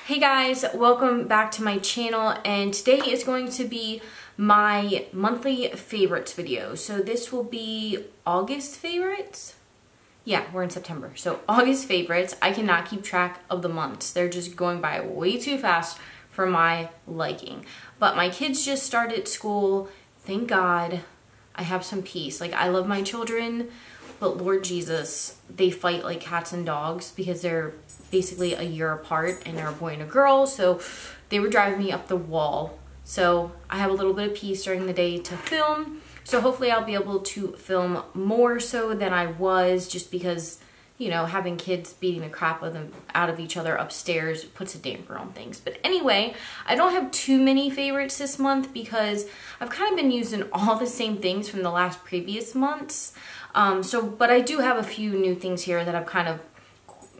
Hey guys, welcome back to my channel, and today is going to be my monthly favorites video. So this will be August favorites. Yeah, we're in September. So August favorites. I cannot keep track of the months. They're just going by way too fast for my liking. But my kids just started school. Thank God I have some peace. Like, I love my children, but Lord Jesus, they fight like cats and dogs because they're basically a year apart and they're a boy and a girl, so they were driving me up the wall. So I have a little bit of peace during the day to film, so hopefully I'll be able to film more so than I was, just because, you know, having kids beating the crap out of each other upstairs puts a damper on things. But anyway, I don't have too many favorites this month because I've kind of been using all the same things from the last previous months. But I do have a few new things here that I've kind of,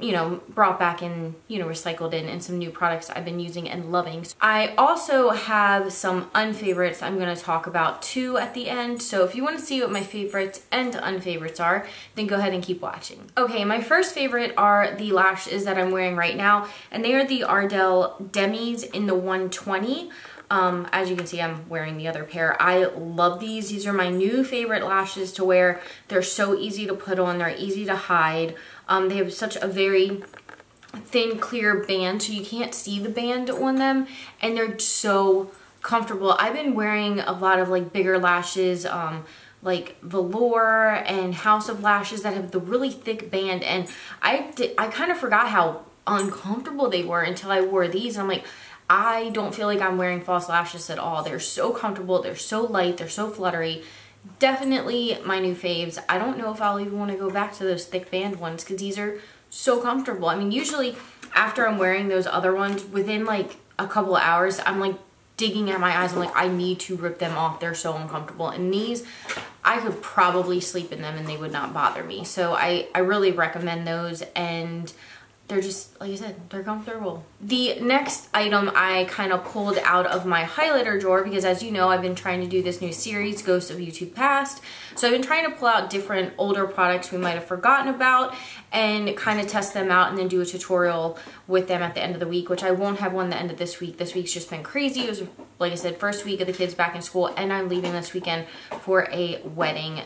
you know, brought back in, you know, recycled in, and some new products I've been using and loving. I also have some unfavorites I'm going to talk about too at the end. So if you want to see what my favorites and unfavorites are, then go ahead and keep watching. Okay, my first favorite are the lashes that I'm wearing right now, and they are the Ardell Demis in the 120. As you can see, I'm wearing the other pair. I love these. These are my new favorite lashes to wear. They're so easy to put on. They're easy to hide. They have such a very thin, clear band, so you can't see the band on them, and they're so comfortable. I've been wearing a lot of like bigger lashes, like Velour and House of Lashes that have the really thick band, and I kind of forgot how uncomfortable they were until I wore these. I'm like, I don't feel like I'm wearing false lashes at all. They're so comfortable, they're so light, they're so fluttery. Definitely my new faves. I don't know if I'll even want to go back to those thick band ones because these are so comfortable. I mean, usually after I'm wearing those other ones, within like a couple of hours, I'm like digging at my eyes. I'm like, I need to rip them off. They're so uncomfortable. And these, I could probably sleep in them and they would not bother me. So I really recommend those, and they're just, like I said, they're comfortable. The next item I kind of pulled out of my highlighter drawer because, as you know, I've been trying to do this new series, Ghosts of YouTube Past. So I've been trying to pull out different older products we might have forgotten about and kind of test them out and then do a tutorial with them at the end of the week, which I won't have one the end of this week. This week's just been crazy. It was, like I said, first week of the kids back in school, and I'm leaving this weekend for a wedding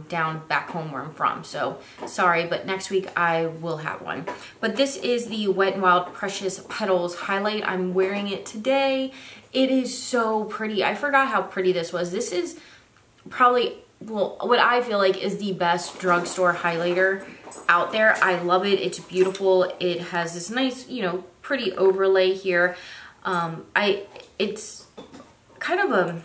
down back home where I'm from. So sorry, but next week I will have one. But this is the Wet n Wild Precious Petals highlight. I'm wearing it today. It is so pretty. I forgot how pretty this was. This is probably, well, what I feel like is the best drugstore highlighter out there. I love it. It's beautiful. It has this nice, you know, pretty overlay here. It's kind of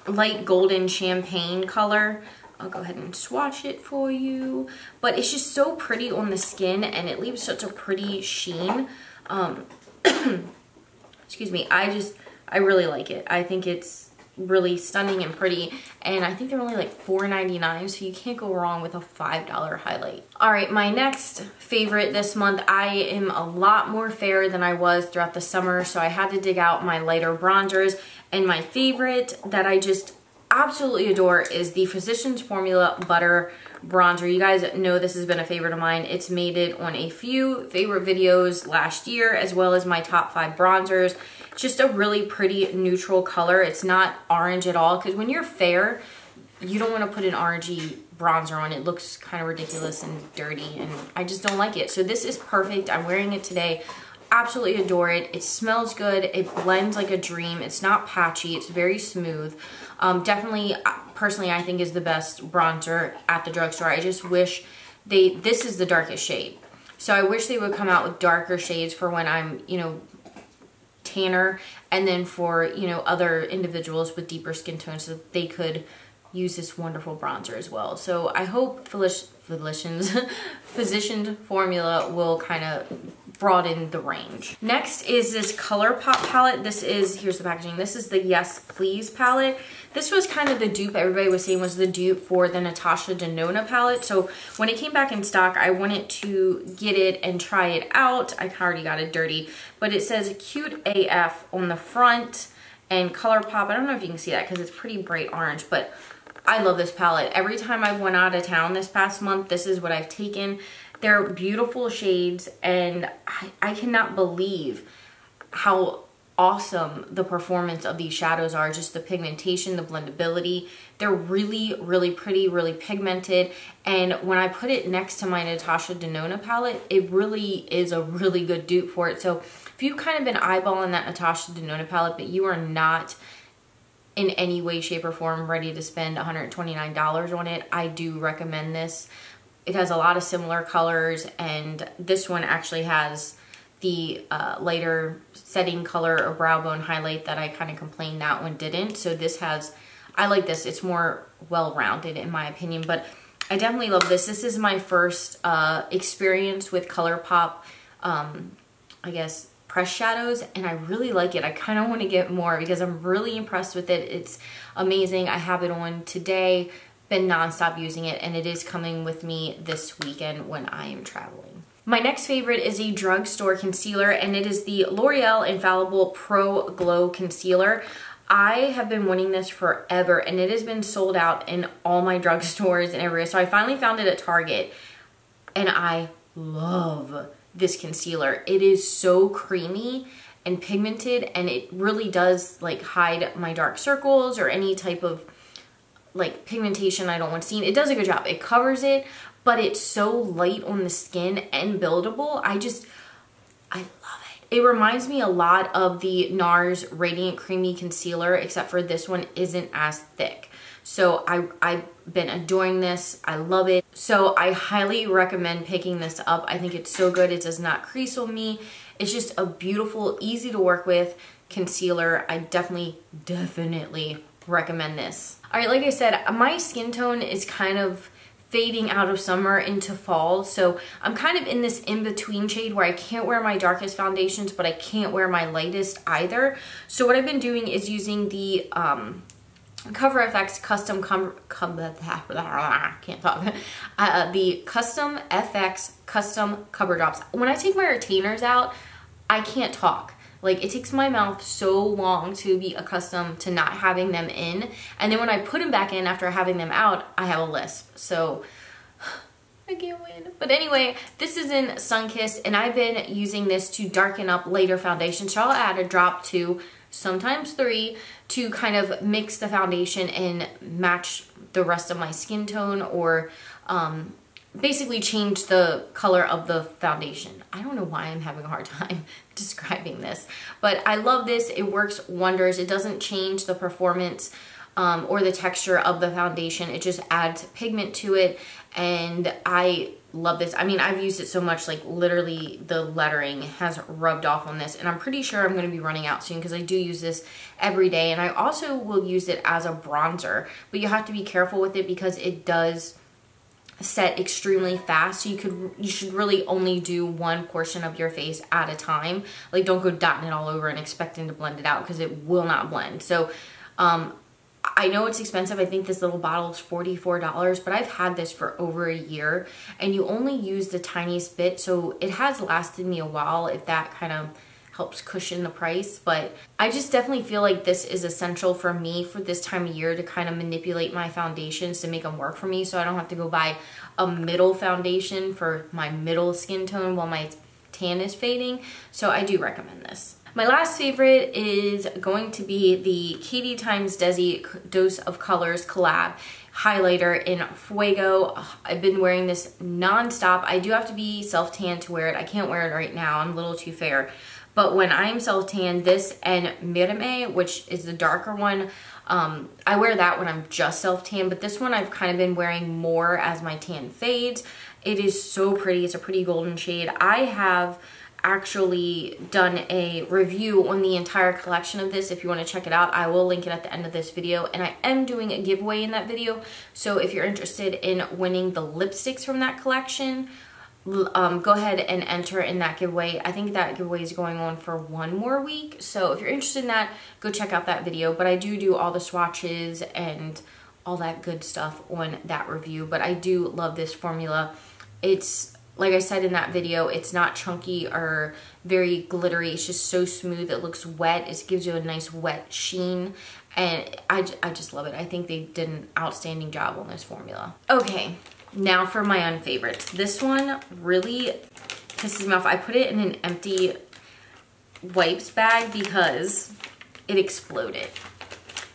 a light golden champagne color. I'll go ahead and swatch it for you. But it's just so pretty on the skin, and it leaves such a pretty sheen. Excuse me. I really like it. I think it's really stunning and pretty, and I think they're only like $4.99, so you can't go wrong with a $5 highlight. All right, my next favorite this month, I am a lot more fair than I was throughout the summer, so I had to dig out my lighter bronzers, and my favorite that I just absolutely adore is the Physicians Formula Butter Bronzer. You guys know this has been a favorite of mine. It's made it on a few favorite videos last year, as well as my top 5 bronzers. It's just a really pretty neutral color. It's not orange at all, because when you're fair, you don't want to put an orangey bronzer on. It looks kind of ridiculous and dirty, and I just don't like it. So this is perfect. I'm wearing it today. Absolutely adore it. It smells good. It blends like a dream. It's not patchy. It's very smooth. Definitely, personally, I think is the best bronzer at the drugstore. I just wish this is the darkest shade. So I wish they would come out with darker shades for when I'm, you know, tanner, and then for, you know, other individuals with deeper skin tones, so that they could use this wonderful bronzer as well. So I hope Physicians Formula will kind of broaden the range. Next is this ColourPop palette. This is, here's the packaging. This is the Yes Please palette. This was kind of the dupe, everybody was saying was the dupe for the Natasha Denona palette. So when it came back in stock, I wanted to get it and try it out. I already got it dirty, but it says Cute AF on the front and ColourPop. I don't know if you can see that because it's pretty bright orange, but I love this palette. Every time I went out of town this past month, this is what I've taken. They're beautiful shades, and I cannot believe how awesome the performance of these shadows are. Just the pigmentation, the blendability. They're really, really pretty, really pigmented. And when I put it next to my Natasha Denona palette, it really is a really good dupe for it. So if you've kind of been eyeballing that Natasha Denona palette, but you are not in any way, shape, or form ready to spend $129 on it, I do recommend this. It has a lot of similar colors, and this one actually has the lighter setting color or brow bone highlight that I kind of complained that one didn't. So this has, I like this. It's more well-rounded in my opinion, but I definitely love this. This is my first experience with ColourPop, I guess, press shadows, and I really like it. I kind of want to get more because I'm really impressed with it. It's amazing. I have it on today, been nonstop using it, and it is coming with me this weekend when I am traveling. My next favorite is a drugstore concealer, and it is the L'Oreal Infallible Pro Glow Concealer. I have been wanting this forever, and it has been sold out in all my drugstores and everywhere. So I finally found it at Target, and I love this concealer. It is so creamy and pigmented, and it really does like hide my dark circles or any type of like pigmentation I don't want seen. It does a good job. It covers it, but it's so light on the skin and buildable. I love it. It reminds me a lot of the NARS Radiant Creamy Concealer, except for this one isn't as thick. So I've been adoring this. I love it. So I highly recommend picking this up. I think it's so good. It does not crease on me. It's just a beautiful, easy to work with concealer. I definitely recommend this. All right, like I said, my skin tone is kind of fading out of summer into fall, so I'm kind of in this in-between shade where I can't wear my darkest foundations, but I can't wear my lightest either. So what I've been doing is using the Cover FX Custom the Custom FX Custom Cover Drops. When I take my retainers out, I can't talk. Like, it takes my mouth so long to be accustomed to not having them in. And then when I put them back in after having them out, I have a lisp. So, I can't win. But anyway, this is in Sunkissed, and I've been using this to darken up later foundation. So I'll add a drop, 2, sometimes 3, to kind of mix the foundation and match the rest of my skin tone, or basically change the color of the foundation. I don't know why I'm having a hard time describing this, but I love this. It works wonders. It doesn't change the performance or the texture of the foundation. It just adds pigment to it, and I love this. I mean, I've used it so much, like literally the lettering has rubbed off on this, and I'm pretty sure I'm going to be running out soon because I do use this every day, and I also will use it as a bronzer, but you have to be careful with it because it does set extremely fast. So you should really only do one portion of your face at a time. Like, don't go dotting it all over and expecting to blend it out because it will not blend. So I know it's expensive. I think this little bottle is $44, but I've had this for over a year, and you only use the tiniest bit, so it has lasted me a while, if that kind of helps cushion the price. But I just definitely feel like this is essential for me for this time of year to kind of manipulate my foundations to make them work for me, so I don't have to go buy a middle foundation for my middle skin tone while my tan is fading. So I do recommend this. My last favorite is going to be the Katy x Desi Dose of Colors collab highlighter in Fuego. I've been wearing this non-stop. I do have to be self-tan to wear it. I can't wear it right now. I'm a little too fair. But when I'm self-tan, this and Mirame, which is the darker one, I wear that when I'm just self-tan, but this one I've kind of been wearing more as my tan fades. It is so pretty. It's a pretty golden shade. I have actually done a review on the entire collection of this. If you want to check it out, I will link it at the end of this video, and I am doing a giveaway in that video. So if you're interested in winning the lipsticks from that collection, go ahead and enter in that giveaway. I think that giveaway is going on for 1 more week, so if you're interested in that, go check out that video. But I do all the swatches and all that good stuff on that review. But I do love this formula. It's, like I said in that video, it's not chunky or very glittery. It's just so smooth. It looks wet. It gives you a nice wet sheen, and I just love it. I think they did an outstanding job on this formula. Okay, now for my unfavorites. This one really pisses me off. I put it in an empty wipes bag because it exploded.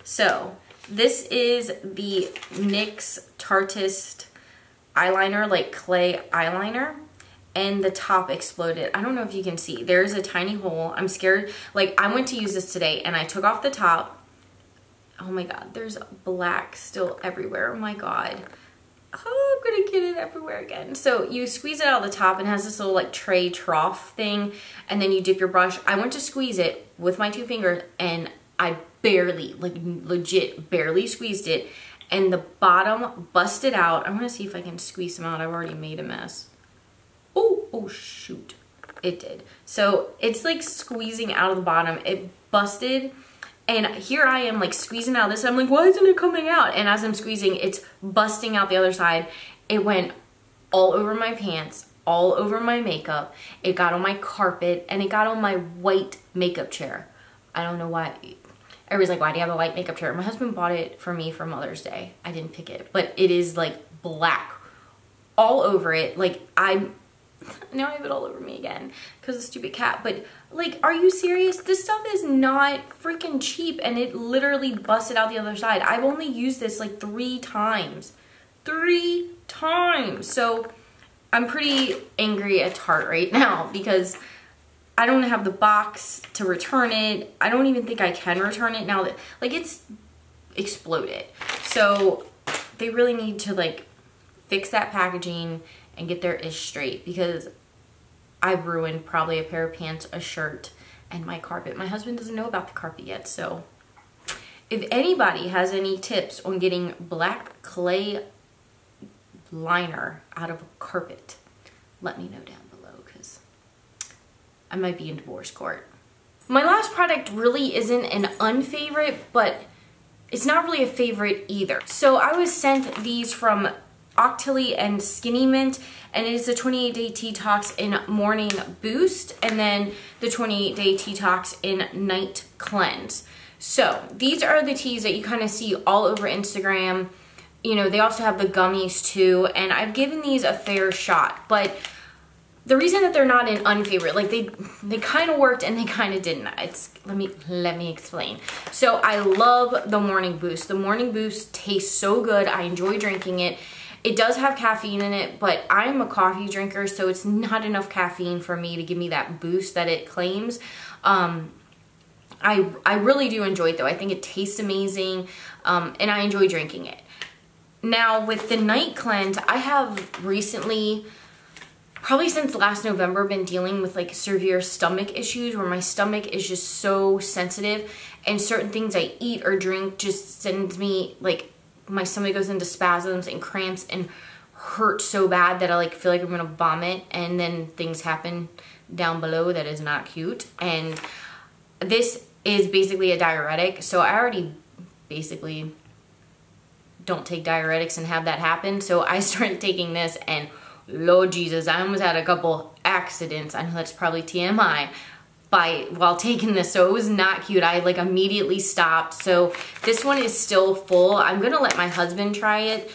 So this is the NYX Tartist eyeliner, like clay eyeliner, and the top exploded. I don't know if you can see. There's a tiny hole. I'm scared. Like, I went to use this today and I took off the top. Oh my God, there's black still everywhere. Oh my God. Oh, I'm gonna get it everywhere again. So you squeeze it out of the top and it has this little like tray trough thing, and then you dip your brush. I went to squeeze it with my 2 fingers and I barely, like legit barely squeezed it, and the bottom busted out. I'm gonna see if I can squeeze some out. I've already made a mess. Oh shoot, it did. So it's like squeezing out of the bottom. It busted. And here I am like squeezing out this. I'm like, why isn't it coming out? And as I'm squeezing, it's busting out the other side. It went all over my pants, all over my makeup. It got on my carpet and it got on my white makeup chair. I don't know why. Everybody's like, why do you have a white makeup chair? My husband bought it for me for Mother's Day. I didn't pick it, but it is like black all over it. Like now I have it all over me again because of the stupid cat. But like, are you serious? This stuff is not freaking cheap, and it literally busted out the other side. I've only used this like 3 times. 3 times. So I'm pretty angry at Tarte right now because I don't have the box to return it. I don't even think I can return it now that like it's exploded. So they really need to like fix that packaging and get their ish straight, because I've ruined probably a pair of pants, a shirt, and my carpet. My husband doesn't know about the carpet yet, so if anybody has any tips on getting black clay liner out of a carpet, let me know down below, because I might be in divorce court. My last product really isn't an unfavorite, but it's not really a favorite either. So I was sent these from Octilly and Skinny Mint, and it is the 28-day detox in morning boost, and then the 28-day detox in night cleanse. So these are the teas that you kind of see all over Instagram. You know, they also have the gummies too, and I've given these a fair shot, but the reason that they're not an unfavorite, like they kind of worked and they kind of didn't. Let me explain. So I love the morning boost. The morning boost tastes so good. I enjoy drinking it. It does have caffeine in it, but I'm a coffee drinker, so it's not enough caffeine for me to give me that boost that it claims. I really do enjoy it though. I think it tastes amazing, and I enjoy drinking it. Now with the night cleanse, I have recently, probably since last November, been dealing with like severe stomach issues where my stomach is just so sensitive, and certain things I eat or drink just sends me like, my stomach goes into spasms and cramps and hurts so bad that I like feel like I'm gonna vomit, and then things happen down below that is not cute. And this is basically a diuretic, so I already basically don't take diuretics and have that happen. So I started taking this, and Lord Jesus, I almost had a couple accidents. I know that's probably TMI while taking this, so it was not cute. I like immediately stopped. So this one is still full. I'm gonna let my husband try it,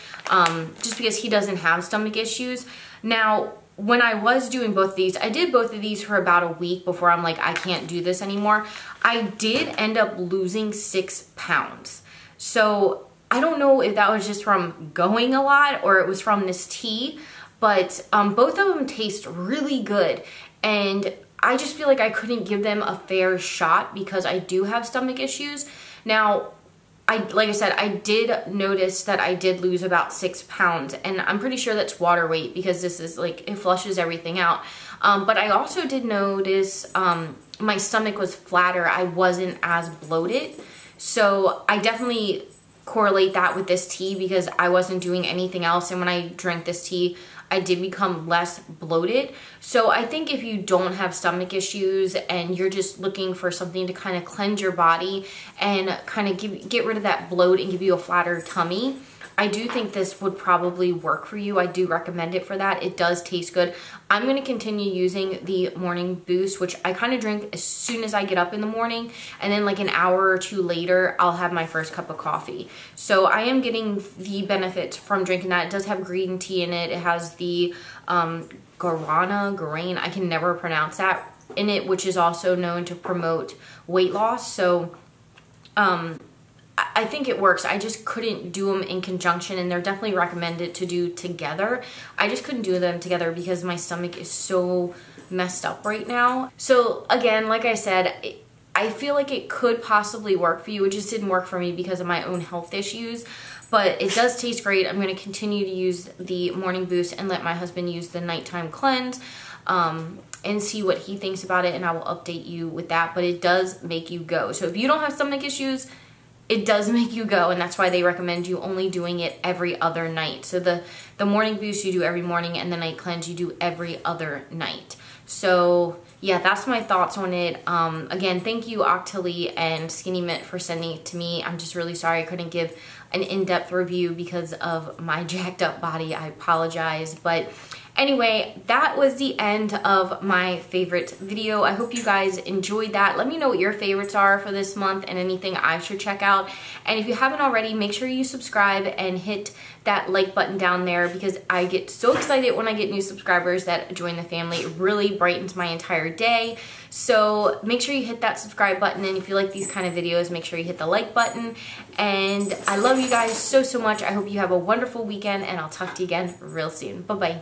just because he doesn't have stomach issues. Now, when I was doing both of these, I did both of these for about a week before I'm like, I can't do this anymore. I did end up losing 6 pounds. So I don't know if that was just from going a lot or it was from this tea, but both of them taste really good. And I just feel like I couldn't give them a fair shot because I do have stomach issues. Now, like I said, I did notice that I did lose about 6 pounds, and I'm pretty sure that's water weight because this is like, it flushes everything out. But I also did notice my stomach was flatter. I wasn't as bloated. So I definitely correlate that with this tea because I wasn't doing anything else. And when I drank this tea, I did become less bloated. So I think if you don't have stomach issues and you're just looking for something to kind of cleanse your body and kind of get rid of that bloat and give you a flatter tummy, I do think this would probably work for you. I do recommend it for that. It does taste good. I'm going to continue using the morning boost, which I kind of drink as soon as I get up in the morning, and then like an hour or two later, I'll have my first cup of coffee. So I am getting the benefits from drinking that. It does have green tea in it. It has the guarana, I can never pronounce that in it, which is also known to promote weight loss. So I think it works. I just couldn't do them in conjunction, and they're definitely recommended to do together. I just couldn't do them together because my stomach is so messed up right now. So again, like I said, I feel like it could possibly work for you. It just didn't work for me because of my own health issues, but it does taste great. I'm going to continue to use the morning boost and let my husband use the nighttime cleanse and see what he thinks about it, and I will update you with that. But it does make you go. So if you don't have stomach issues, it does make you go, and that's why they recommend you only doing it every other night. So the morning boost you do every morning, and the night cleanse you do every other night. So yeah, that's my thoughts on it. Again, thank you Octilly and Skinny Mint for sending it to me. I'm just really sorry I couldn't give an in-depth review because of my jacked up body. I apologize. But anyway, that was the end of my favorite video. I hope you guys enjoyed that. Let me know what your favorites are for this month and anything I should check out. And if you haven't already, make sure you subscribe and hit that like button down there, because I get so excited when I get new subscribers that join the family. It really brightens my entire day. So make sure you hit that subscribe button, and if you like these kind of videos, make sure you hit the like button. And I love you guys so much. I hope you have a wonderful weekend, and I'll talk to you again real soon. Bye-bye.